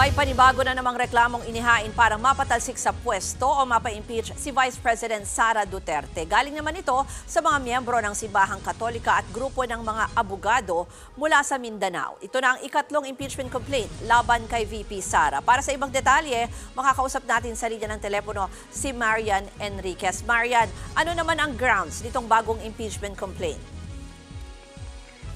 May panibago na namang reklamong inihain para mapatalsik sa pwesto o mapa-impeach si Vice President Sara Duterte. Galing naman ito sa mga miyembro ng Simbahang Katolika at grupo ng mga abogado mula sa Mindanao. Ito na ang ikatlong impeachment complaint laban kay VP Sara. Para sa ibang detalye, makakausap natin sa linya ng telepono si Marian Enriquez. Marian, ano naman ang grounds nitong bagong impeachment complaint?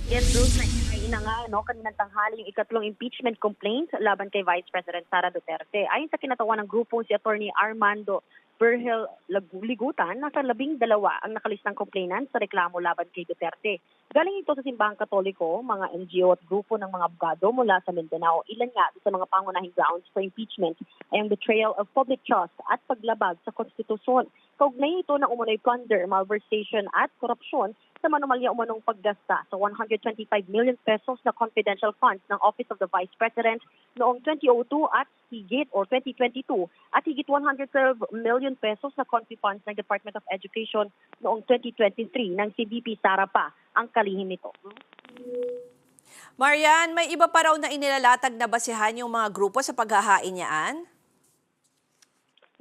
Yes, Ruth, na nga, kaninang tanghali yung ikatlong impeachment complaint laban kay Vice President Sara Duterte. Ayon sa kinatawan ng grupo si Attorney Armando Berhel Ligutan, nasa 12 ang nakalistang complainant sa reklamo laban kay Duterte. Galing ito sa Simbahang Katoliko, mga NGO at grupo ng mga abogado mula sa Mindanao. Ilan nga sa mga pangunahing grounds for impeachment ay ang betrayal of public trust at paglabag sa konstitusyon. Kaugnay ito ng umunoy plunder, malversation at korupsyon sa manumalya umanong paggasta sa 125 million pesos na confidential funds ng Office of the Vice President noong 2002 at higit or 2022 at higit 112 million pesos na confi funds ng Department of Education noong 2023 ng si VP Sara pa ang kalihim nito. Marian, may iba pa raw na inilalatag na basihan yung mga grupo sa paghahain niyaan?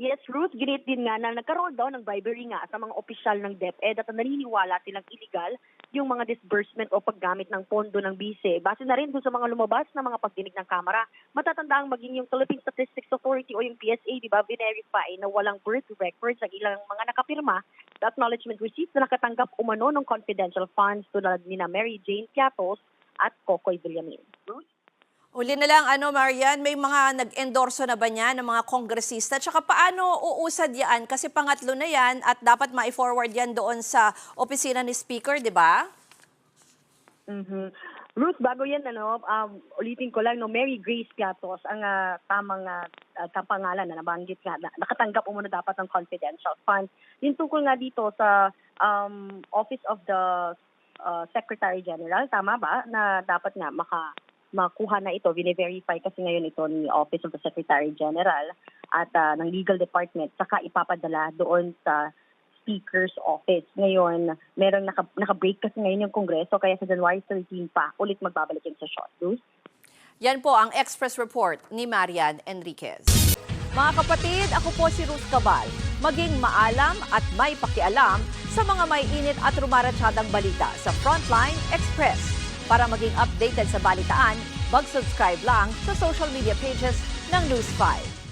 Yes, Ruth, ginit din nga na nagkaroon daw ng bribery nga sa mga opisyal ng DepEd at naniniwala silang illegal yung mga disbursement o paggamit ng pondo ng bise. Base na rin doon sa mga lumabas na mga pagdinig ng Kamara. Matatandang maging yung Philippine Statistics Authority o yung PSA, di ba, verify na walang birth records ang ilang mga nakapirma sa acknowledgement receipts na nakatanggap umano ng confidential funds tulad ni na Mary Jane Piatos at Kokoy Villamin. Ruth? Uli na lang, Marian, may mga nag-endorso na ba niya ng mga kongresista? Tsaka paano uusad yan? Kasi pangatlo na yan at dapat ma-forward yan doon sa opisina ni Speaker, di ba? Ruth, bago yan, ulitin ko lang, Mary Grace Piatos, ang tamang kapangalan na nabanggit nga, nakatanggap umano dapat ng confidential funds. Yung tungkol nga dito sa Office of the Secretary General, tama ba, na dapat nga makuha na ito, vine-verify kasi ngayon ito ni Office of the Secretary General at ng Legal Department, saka ipapadala doon sa Speaker's Office. Ngayon, merong naka-break kasi ngayon yung Kongreso, kaya sa January 13 pa, ulit magbabalik yung sesyon. Bruce? Yan po ang Express Report ni Marian Enriquez. Mga kapatid, ako po si Ruth Cabal. Maging maalam at may pakialam sa mga may init at rumaratsyadang balita sa Frontline Express. Para maging updated sa balitaan, mag-subscribe lang sa social media pages ng News 5.